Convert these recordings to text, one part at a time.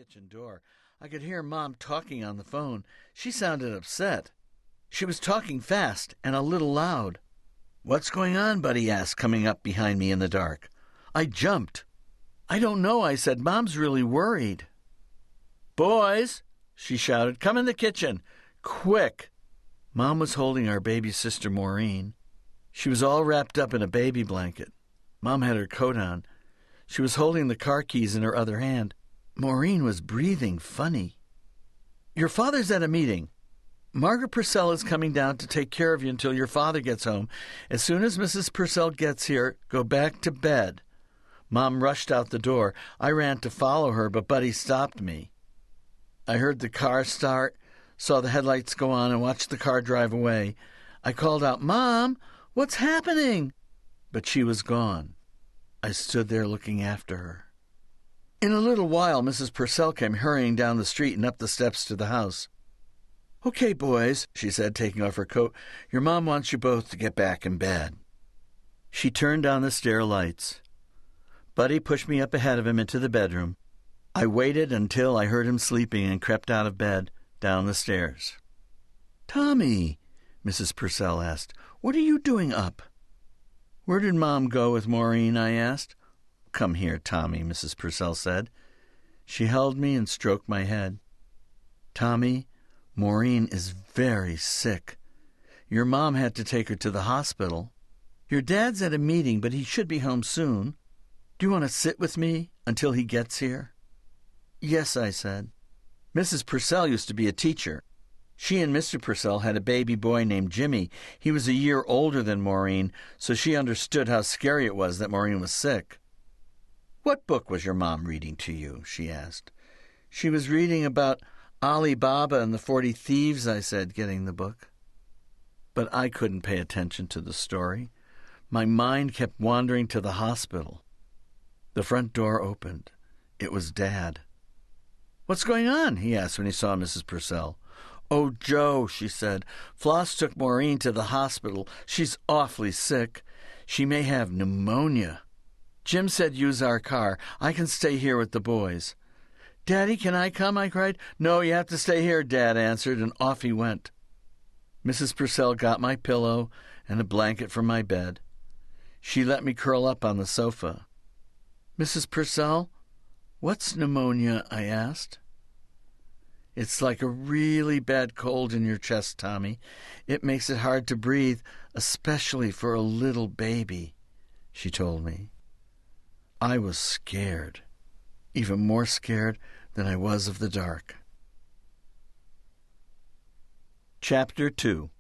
kitchen door. I could hear Mom talking on the phone. She sounded upset. She was talking fast and a little loud. "What's going on?" Buddy asked, coming up behind me in the dark. I jumped. "I don't know," I said. "Mom's really worried." "Boys," she shouted, "come in the kitchen. Quick." Mom was holding our baby sister Maureen. She was all wrapped up in a baby blanket. Mom had her coat on. She was holding the car keys in her other hand. Maureen was breathing funny. "Your father's at a meeting. Margaret Purcell is coming down to take care of you until your father gets home. As soon as Mrs. Purcell gets here, go back to bed." Mom rushed out the door. I ran to follow her, but Buddy stopped me. I heard the car start, saw the headlights go on, and watched the car drive away. I called out, "Mom, what's happening?" But she was gone. I stood there looking after her. In a little while, Mrs. Purcell came hurrying down the street and up the steps to the house. "Okay, boys," she said, taking off her coat. "Your mom wants you both to get back in bed." She turned on the stair lights. Buddy pushed me up ahead of him into the bedroom. I waited until I heard him sleeping and crept out of bed, down the stairs. "Tomie," Mrs. Purcell asked, "what are you doing up?" "Where did Mom go with Maureen?" I asked. "Come here, Tomie," Mrs. Purcell said. She held me and stroked my head. "Tomie, Maureen is very sick. Your mom had to take her to the hospital. Your dad's at a meeting, but he should be home soon. Do you want to sit with me until he gets here?" "Yes," I said. Mrs. Purcell used to be a teacher. She and Mr. Purcell had a baby boy named Jimmy. He was a year older than Maureen, so she understood how scary it was that Maureen was sick. "What book was your mom reading to you?" she asked. "She was reading about Ali Baba and the 40 Thieves," I said, getting the book. But I couldn't pay attention to the story. My mind kept wandering to the hospital. The front door opened. It was Dad. "What's going on?" he asked when he saw Mrs. Purcell. "Oh, Joe," she said, "Floss took Maureen to the hospital. She's awfully sick. She may have pneumonia. Jim said use our car. I can stay here with the boys." "Daddy, can I come?" I cried. "No, you have to stay here," Dad answered, and off he went. Mrs. Purcell got my pillow and a blanket from my bed. She let me curl up on the sofa. "Mrs. Purcell, what's pneumonia?" I asked. "It's like a really bad cold in your chest, Tomie. It makes it hard to breathe, especially for a little baby," she told me. I was scared, even more scared than I was of the dark. Chapter 2.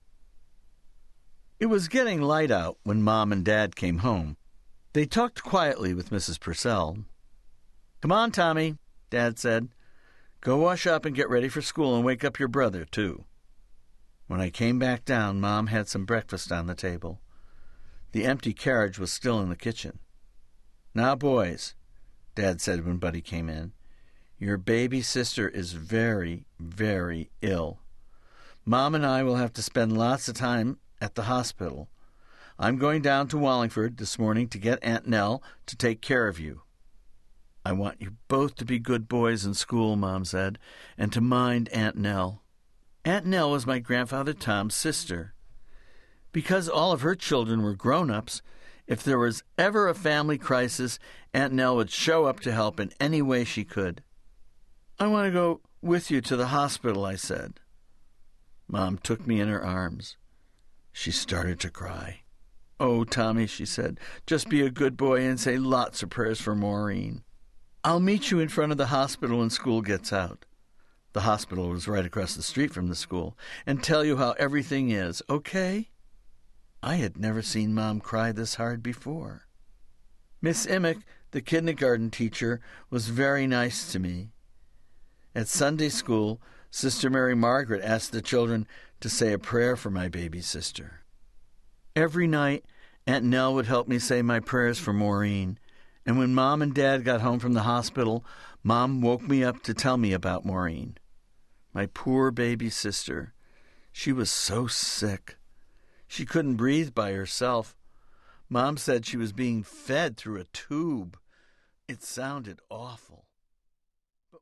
It was getting light out when Mom and Dad came home. They talked quietly with Mrs. Purcell. "Come on, Tomie," Dad said. "Go wash up and get ready for school and wake up your brother, too." When I came back down, Mom had some breakfast on the table. The empty carriage was still in the kitchen. "Now, boys," Dad said when Buddy came in, "your baby sister is very, very ill. Mom and I will have to spend lots of time at the hospital. I'm going down to Wallingford this morning to get Aunt Nell to take care of you. I want you both to be good boys in school," Mom said, "and to mind Aunt Nell." Aunt Nell was my grandfather Tom's sister. Because all of her children were grown-ups, if there was ever a family crisis, Aunt Nell would show up to help in any way she could. "I want to go with you to the hospital," I said. Mom took me in her arms. She started to cry. "Oh, Tomie," she said, "just be a good boy and say lots of prayers for Maureen. I'll meet you in front of the hospital when school gets out." The hospital was right across the street from the school. "And tell you how everything is, okay?" I had never seen Mom cry this hard before. Miss Emick, the kindergarten teacher, was very nice to me. At Sunday school, Sister Mary Margaret asked the children to say a prayer for my baby sister. Every night, Aunt Nell would help me say my prayers for Maureen, and when Mom and Dad got home from the hospital, Mom woke me up to tell me about Maureen. My poor baby sister. She was so sick. She couldn't breathe by herself. Mom said she was being fed through a tube. It sounded awful.